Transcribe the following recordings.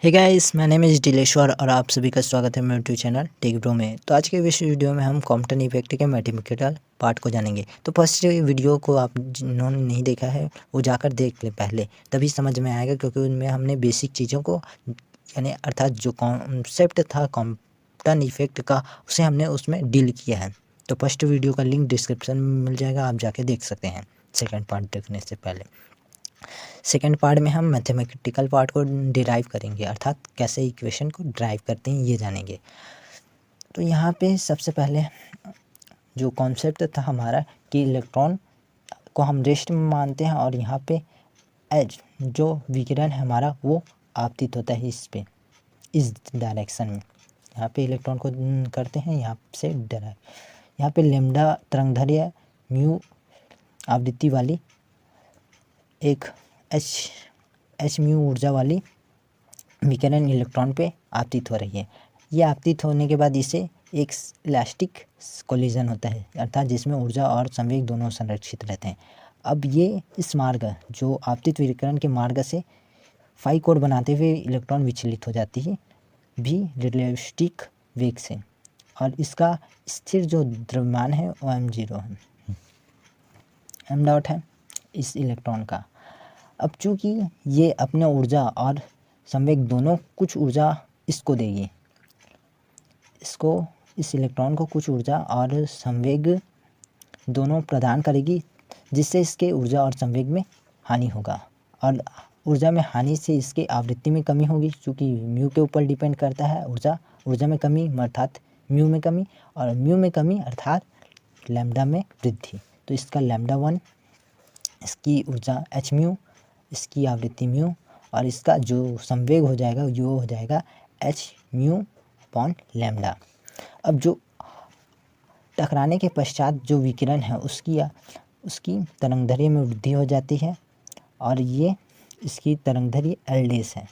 Hey guys, my name is Dileshwar और आप सभी का स्वागत है मेरे यूट्यूब चैनल टेक ब्रो में। तो आज के इस वीडियो में हम कॉम्पटन इफेक्ट के मैथमेटिकल पार्ट को जानेंगे। तो फर्स्ट वीडियो को आप जिन्होंने नहीं देखा है वो जाकर देख ले पहले, तभी समझ में आएगा, क्योंकि उनमें हमने बेसिक चीज़ों को यानी अर्थात जो कॉन्सेप्ट था कॉम्पटन इफेक्ट का उसे हमने उसमें डील किया है। तो फर्स्ट वीडियो का लिंक डिस्क्रिप्शन में मिल जाएगा, आप जाके देख सकते हैं सेकेंड पार्ट देखने से पहले। सेकेंड पार्ट में हम मैथमेटिकल पार्ट को डिराइव करेंगे, अर्थात कैसे इक्वेशन को ड्राइव करते हैं ये जानेंगे। तो यहाँ पे सबसे पहले जो कॉन्सेप्ट था हमारा कि इलेक्ट्रॉन को हम रेस्ट में मानते हैं और यहाँ पे एज जो विकिरण है हमारा वो आपतित होता है इस पे, इस डायरेक्शन में। यहाँ पे इलेक्ट्रॉन को करते हैं यहाँ से ड्राइव। यहाँ पे लैम्डा तरंगदैर्घ्य म्यू आवृत्ति वाली एक एच म्यू ऊर्जा वाली विकिरण इलेक्ट्रॉन पे आपतित हो रही है। ये आपतित होने के बाद इसे एक इलास्टिक कोलिजन होता है, अर्थात जिसमें ऊर्जा और संवेग दोनों संरक्षित रहते हैं। अब ये इस मार्ग जो आपतित विकिरण के मार्ग से फाई कोण बनाते हुए इलेक्ट्रॉन विचलित हो जाती है भी रिलेटिविस्टिक वेग से, और इसका स्थिर जो द्रव्यमान है वो m0 है, m डॉट है इस इलेक्ट्रॉन का। अब चूँकि ये अपने ऊर्जा और संवेग दोनों कुछ ऊर्जा इसको देगी, इस इलेक्ट्रॉन को कुछ ऊर्जा और संवेग दोनों प्रदान करेगी, जिससे इसके ऊर्जा और संवेग में हानि होगा। और ऊर्जा में हानि से इसके आवृत्ति में कमी होगी, क्योंकि म्यू के ऊपर डिपेंड करता है ऊर्जा में कमी अर्थात म्यू में कमी, और म्यू में कमी अर्थात लैम्डा में वृद्धि। तो इसका लैम्डा 1, इसकी ऊर्जा एच म्यू, इसकी आवृत्ति म्यू, और इसका जो संवेग हो जाएगा वो हो जाएगा एच म्यू अपॉन लैम्डा। अब जो टकराने के पश्चात जो विकिरण है उसकी तरंगदैर्घ्य में वृद्धि हो जाती है, और ये इसकी तरंगदैर्घ्य एल डैश है,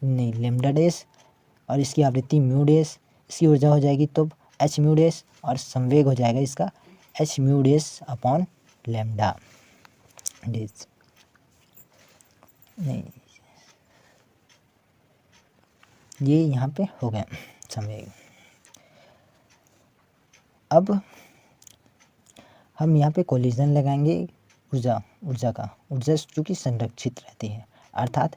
नहीं लैम्डा डैश, और इसकी आवृत्ति म्यू डैश, इसकी ऊर्जा हो जाएगी तो एच म्यू डैश, और संवेग हो जाएगा इसका H mu dash upon lambda dash. नहीं, ये यहाँ पे हो गया संवेग। अब हम यहाँ पे कोलिजन लगाएंगे ऊर्जा चूँकि संरक्षित रहती है, अर्थात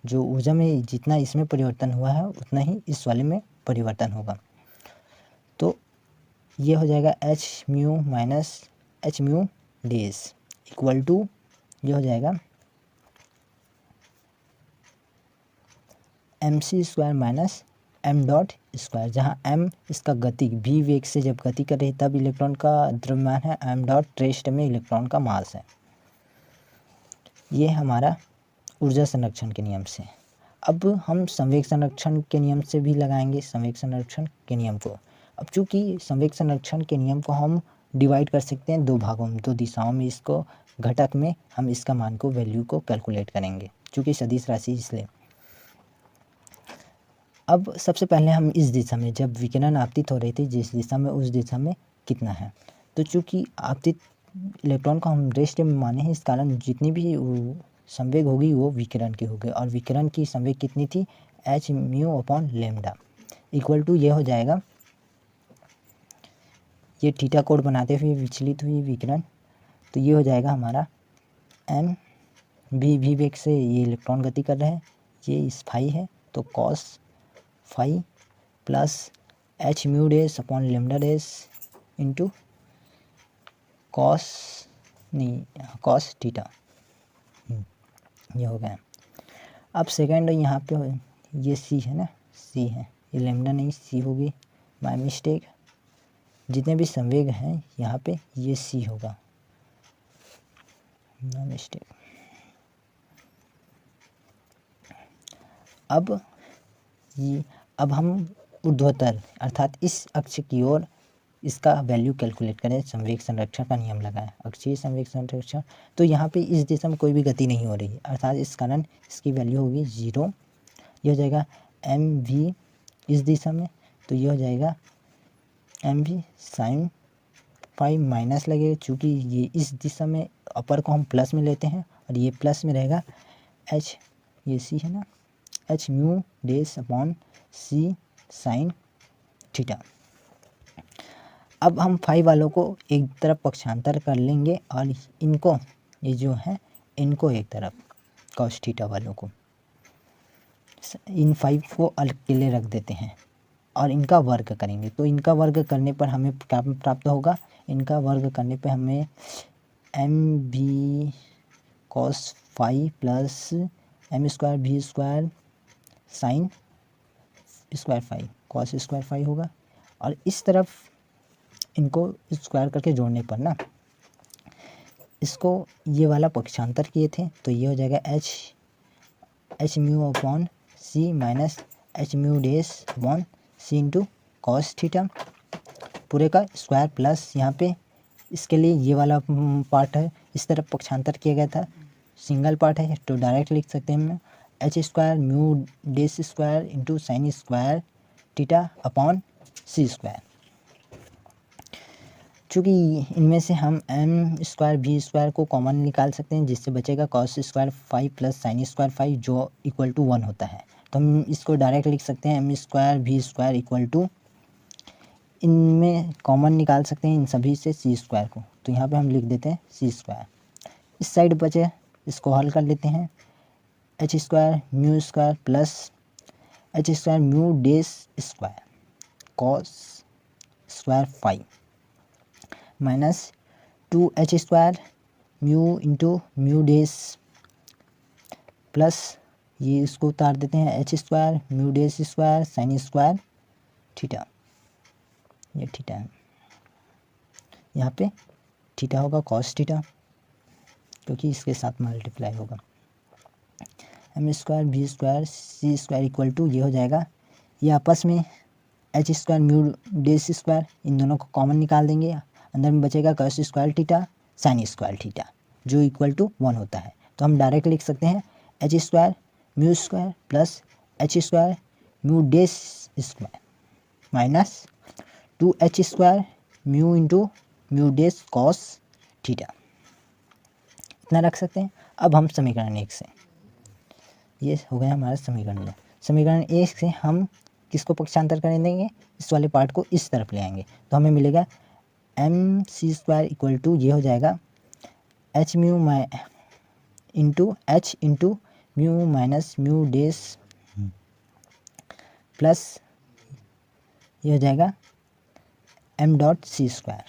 जो ऊर्जा में जितना इसमें परिवर्तन हुआ है उतना ही इस वाले में परिवर्तन होगा। तो ये हो जाएगा H mu minus H mu dash equal to ये हो जाएगा mc² minus m dot square, जहाँ m इसका गति v वेग से जब गति कर रही तब इलेक्ट्रॉन का द्रव्यमान है, m डॉट रेस्ट में इलेक्ट्रॉन का मास है। ये हमारा ऊर्जा संरक्षण के नियम से। अब हम संवेग संरक्षण के नियम से भी लगाएंगे संवेग संरक्षण के नियम को। अब चूँकि संवेग संरक्षण के नियम को हम डिवाइड कर सकते हैं दो भागों में, दो दिशाओं में। इसको घटक में हम इसका मान को वैल्यू को कैलकुलेट करेंगे, चूँकि सदिश राशि इसलिए। अब सबसे पहले हम इस दिशा में जब विकिरण आपतित हो रही थी जिस दिशा में, उस दिशा में कितना है। तो चूँकि आपतित इलेक्ट्रॉन को हम रेस्ट में माने हैं, इस कारण जितनी भी संवेग होगी वो विकिरण की होगी, और विकिरण की संवेग कितनी थी H mu upon lambda equal to ये हो जाएगा, ये थीटा कोण बनाते हुए विचलित हुई विकिरण, तो ये हो जाएगा हमारा एम भी वेग से ये इलेक्ट्रॉन गति कर रहे हैं, ये इस फाई है, तो cos phi plus H mu dash upon lambda dash into cos theta, ये हो गया। अब सेकंड यहाँ पे ये सी है ना, सी है, ये लैम्डा नहीं सी होगी, बाय मिस्टेक। जितने भी संवेग हैं यहाँ पे ये सी होगा, बाय मिस्टेक। अब हम ऊर्ध्वाधर अर्थात इस अक्ष की ओर इसका वैल्यू कैलकुलेट करें, संवेग संरक्षण का नियम लगाएं, अक्षीय संवेग संरक्षण। तो यहाँ पे इस दिशा में कोई भी गति नहीं हो रही है, अर्थात इस कारण इसकी वैल्यू होगी 0। ये हो जाएगा एम वी इस दिशा में, तो ये हो जाएगा M V sine phi minus लगेगा, चूँकि ये इस दिशा में अपर को हम प्लस में लेते हैं और ये प्लस में रहेगा एच, ये सी है ना, एच म्यू डेस अपॉन सी साइन थीटा। अब हम फाई वालों को एक तरफ पक्षांतर कर लेंगे और इनको, ये जो है इनको एक तरफ कॉस थीटा वालों को, इन फाइव को अलग के लिए रख देते हैं और इनका वर्ग करेंगे। तो इनका वर्ग करने पर हमें क्या प्राप्त होगा, इनका वर्ग करने पर हमें M B cos phi plus M square भी square sine square phi cos square phi होगा। और इस तरफ इनको स्क्वायर करके जोड़ने पर ना, इसको ये वाला पक्षांतर किए थे तो ये हो जाएगा H mu upon C minus H mu dash upon C into cos theta पूरे का स्क्वायर प्लस यहाँ पे इसके लिए ये वाला पार्ट है, इस तरफ पक्षांतर किया गया था, सिंगल पार्ट है तो डायरेक्ट लिख सकते हैं हम H square mu dash square into sine square theta upon C square. चूँकि इनमें से हम एम स्क्वायर भी स्क्वायर को कॉमन निकाल सकते हैं, जिससे बचेगा cos square five plus sine square five जो इक्वल टू 1 होता है। तो हम इसको डायरेक्ट लिख सकते हैं एम स्क्वायर भी स्क्वायर इक्वल टू, इनमें कॉमन निकाल सकते हैं इन सभी से सी स्क्वायर को, तो यहाँ पे हम लिख देते हैं सी स्क्वायर। इस साइड बचे, इसको हल कर लेते हैं, H square mu square plus H square mu dash square cos square five minus 2h square mu into mu dash plus ये इसको उतार देते हैं H square mu dash square sine square theta, ये थीटा है, यहाँ पे थीटा होगा कॉस थीटा क्योंकि इसके साथ मल्टीप्लाई होगा। M square B square C square equal to ये हो जाएगा, ये आपस में H square mu dash square इन दोनों को कॉमन निकाल देंगे, अंदर में बचेगा cos square theta sine square theta जो इक्वल टू 1 होता है। तो हम डायरेक्ट लिख सकते हैं H square mu square plus H square mu dash square minus 2h square mu into mu dash cos theta, इतना रख सकते हैं। अब हम समीकरण 1 से, ये हो गया हमारा समीकरण 1। समीकरण 1 से हम किसको पक्षांतर कर देंगे, इस वाले पार्ट को इस तरफ ले आएंगे तो हमें मिलेगा M C square equal to ये हो जाएगा H mu into mu minus mu dash plus ये हो जाएगा एम डॉट सी स्क्वायर।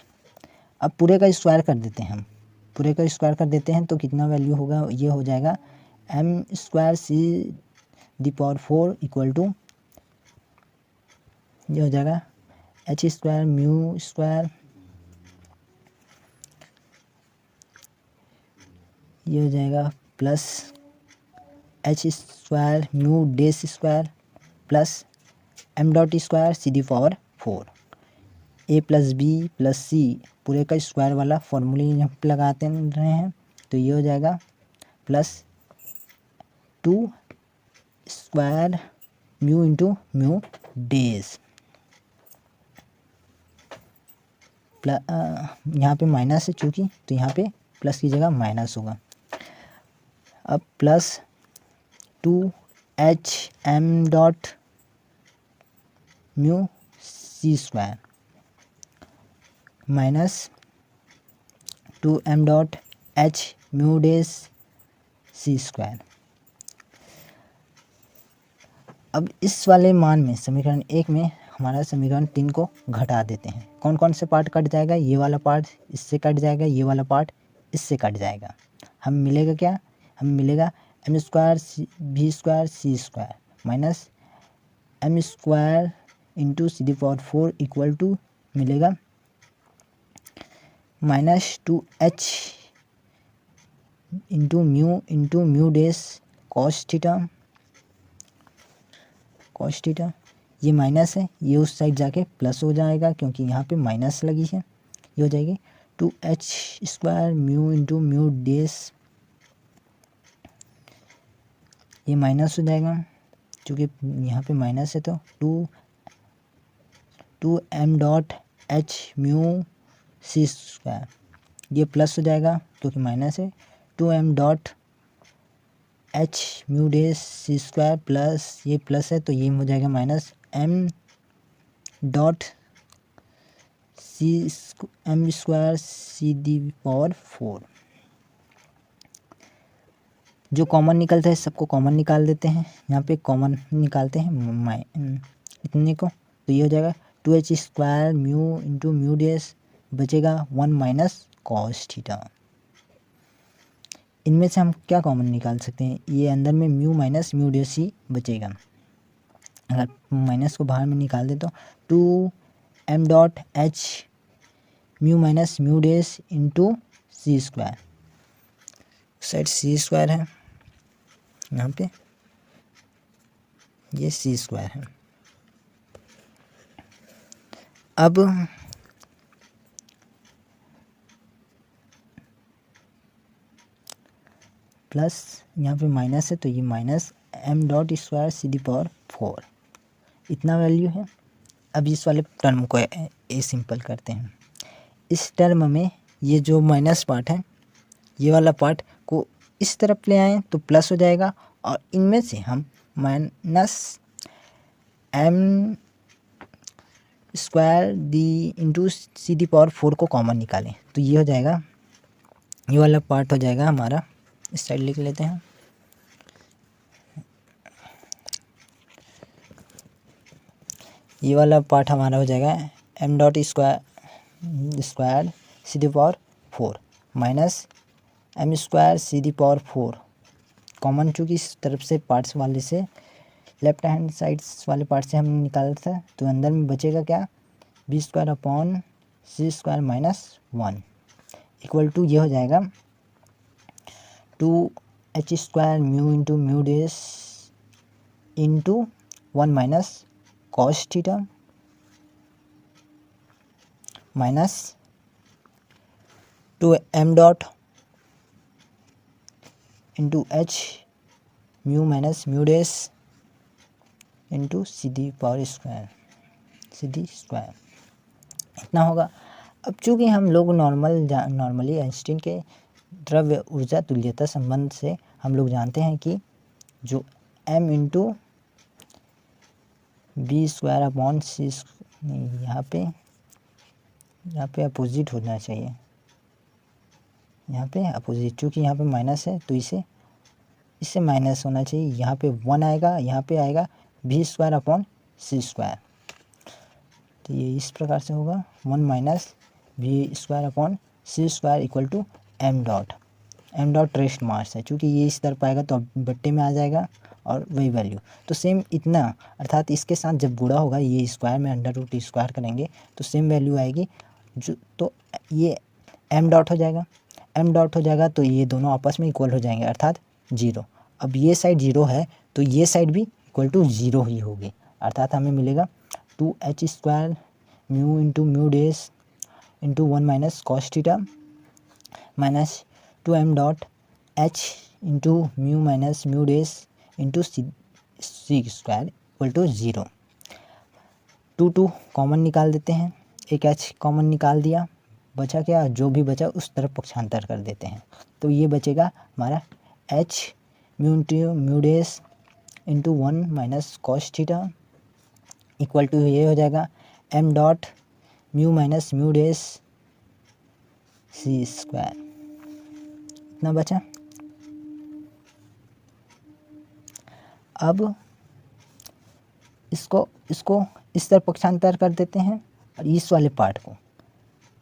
अब पूरे का स्क्वायर कर देते हैं, हम पूरे का स्क्वायर कर देते हैं तो कितना वैल्यू होगा, ये हो जाएगा M square C the power 4 equal to ये हो जाएगा एच स्क्वायर म्यू स्क्वायर, ये हो जाएगा plus H square mu dash square plus M dot square C the power 4 A plus B plus C पूरे का स्क्वायर वाला फॉर्मूले यहाँ पे लगाते रहे हैं तो ये हो जाएगा plus 2 square mu into mu days यहाँ पे माइनस है चूँकि तो यहाँ पे प्लस की जगह माइनस होगा। अब plus 2h m dot mu C square minus 2m dot h mu dash C square. अब इस वाले मान में समीकरण 1 में हमारा समीकरण 3 को घटा देते हैं। कौन कौन से पार्ट कट जाएगा, ये वाला पार्ट इससे कट जाएगा, ये वाला पार्ट इससे कट जाएगा। हम मिलेगा क्या, हम मिलेगा एम स्क्वायर भी square C square minus M square into C the power 4 equal to मिलेगा minus 2h into mu dash cos theta. ये माइनस है, ये उस साइड जाके प्लस हो जाएगा क्योंकि यहाँ पे माइनस लगी है, ये हो जाएगी 2h square mu into mu dash, ये माइनस हो जाएगा क्योंकि यहाँ पे माइनस है तो 2m dot h mu C square, ये प्लस हो जाएगा क्योंकि माइनस है 2m dot H mu dash C square plus ये प्लस है तो ये हो जाएगा minus M dot C M square C the power 4। जो कॉमन निकलता है सबको कॉमन निकाल देते हैं, यहाँ पे कॉमन निकालते हैं इतने को, तो ये हो जाएगा 2h square mu into mu dash बचेगा 1 माइनस कॉस थीटा। इनमें से हम क्या कॉमन निकाल सकते हैं, ये अंदर में म्यू माइनस म्यू डेस ही बचेगा। अगर माइनस को बाहर में निकाल दे तो 2m dot H mu minus mu dash into C square, side C square है यहाँ पे, ये सी स्क्वायर है। अब प्लस यहाँ पे माइनस है तो ये minus M dot square C the power 4 इतना वैल्यू है। अब इस वाले टर्म को ए सिंपल करते हैं। इस टर्म में ये जो माइनस पार्ट है ये वाला पार्ट को इस तरफ ले आएँ तो प्लस हो जाएगा, और इनमें से हम minus M square the into C the power 4 को कॉमन निकालें तो ये हो जाएगा, ये वाला पार्ट हो जाएगा हमारा, इस साइड लिख लेते हैं। ये वाला पार्ट हमारा हो जाएगा M dot square C the power 4 minus M square C the power 4 common, चूँकि इस तरफ से पार्ट्स वाले से लेफ्ट हैंड साइड्स वाले पार्ट से हमने निकाला था तो अंदर में बचेगा क्या, B square upon C square minus 1 equal to ये हो जाएगा 2h square mu into mu dash into 1 minus cos theta minus 2m dot into H mu minus mu dash into सीधी पावर स्क्वायर सीधी स्क्वायर इतना होगा। अब चूँकि हम लोग normally Einstein के द्रव्य ऊर्जा तुल्यता संबंध से हम लोग जानते हैं कि जो m into B square upon C, यहाँ पे अपोजिट होना चाहिए, यहाँ पे अपोजिट, चूँकि यहाँ पे माइनस है तो इससे माइनस होना चाहिए, यहाँ पे 1 आएगा, यहाँ पे आएगा B square upon C square, तो ये इस प्रकार से होगा 1 minus B square upon C square equal to M dot rest mass है, चूँकि ये इस तरफ आएगा तो अब बट्टे में आ जाएगा और वही वैल्यू, तो सेम इतना, अर्थात इसके साथ जब गुणा होगा ये स्क्वायर में अंडर रूट स्क्वायर करेंगे तो सेम वैल्यू आएगी जो, तो ये एम डॉट हो जाएगा तो ये दोनों आपस में इक्वल हो जाएंगे अर्थात 0। अब ये साइड 0 है तो ये साइड भी इक्वल टू 0 ही होगी, अर्थात हमें मिलेगा 2h square mu into mu dash into 1 minus cos theta minus 2m dot h into mu minus mu dash into C square equal to 0। 2 common निकाल देते हैं, एक h कॉमन निकाल दिया, बचा क्या, जो भी बचा उस तरफ पक्षांतर कर देते हैं तो ये बचेगा हमारा h mu into mu dash into 1 minus cos theta equal to ये हो जाएगा m dot mu minus mu dash C square, इतना बचा। अब इसको इस तरफ पक्षांतर कर देते हैं और इस वाले पार्ट को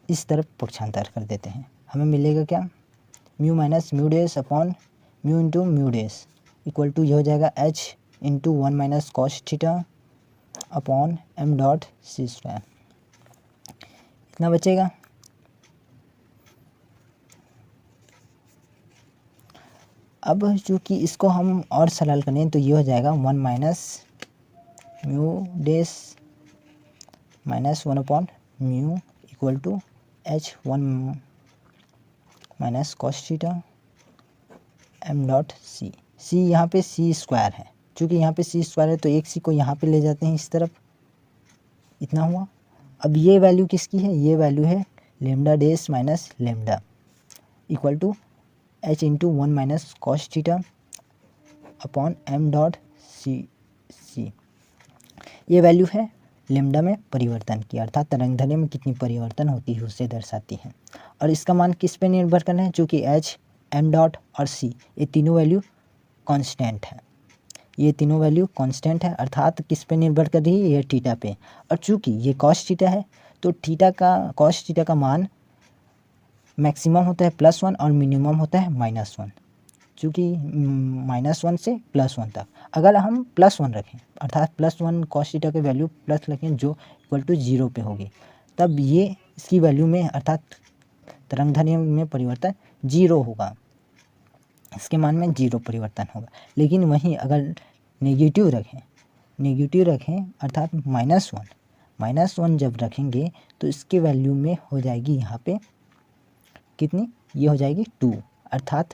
इस तरफ पक्षांतर कर देते हैं, हमें मिलेगा क्या, mu minus mu dash upon mu into mu dash equal to ये हो जाएगा h into 1 minus cos theta upon m dot C square, इतना बचेगा। अब चूँकि इसको हम और सरल करें तो ये हो जाएगा 1 minus mu dash minus 1 upon mu equal to h 1 minus cos theta m dot C यहाँ पे सी स्क्वायर है, चूँकि यहाँ पे सी स्क्वायर है तो एक सी को यहाँ पे ले जाते हैं इस तरफ, इतना हुआ। अब ये वैल्यू किसकी है, ये वैल्यू है lambda dash minus lambda equal to h into 1 minus cos theta upon M dot C. ये वैल्यू है लेमडा में परिवर्तन की, अर्थात तरंग दैर्ध्य में कितनी परिवर्तन होती है उसे दर्शाती है। और इसका मान किस पे निर्भर कर रहे हैं, चूँकि एच, एम डॉट और सी ये तीनों वैल्यू कांस्टेंट है। ये तीनों वैल्यू कांस्टेंट है, अर्थात किस पे निर्भर कर रही है, ये थीटा पे। और चूँकि ये कॉस थीटा है तो कॉस थीटा का मान मैक्सिमम होता है +1 और मिनिमम होता है -1। चूँकि -1 से +1 तक अगर हम +1 रखें, अर्थात +1 कॉस थीटा की वैल्यू प्लस रखें जो इक्वल टू 0 पे होगी, तब ये इसकी वैल्यू में अर्थात तरंग दैर्ध्य में परिवर्तन 0 होगा, इसके मान में 0 परिवर्तन होगा। लेकिन वहीं अगर नेगेटिव रखें अर्थात -1 जब रखेंगे तो इसके वैल्यू में हो जाएगी यहाँ पे कितनी, ये हो जाएगी 2, अर्थात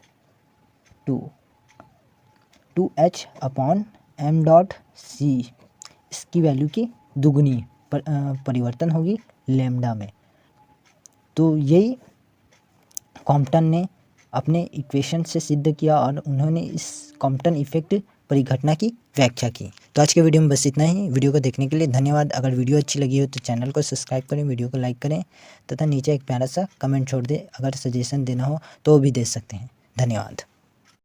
2h अपॉन एम डॉट सी, इसकी वैल्यू की दुगनी परिवर्तन होगी लेमडा में। तो यही कॉम्पटन ने अपने इक्वेशन से सिद्ध किया और उन्होंने इस कॉम्पटन इफेक्ट परिघटना की व्याख्या की। तो आज के वीडियो में बस इतना ही। वीडियो को देखने के लिए धन्यवाद। अगर वीडियो अच्छी लगी हो तो चैनल को सब्सक्राइब करें, वीडियो को लाइक करें तथा नीचे एक प्यारा सा कमेंट छोड़ दें। अगर सजेशन देना हो तो भी दे सकते हैं। धन्यवाद।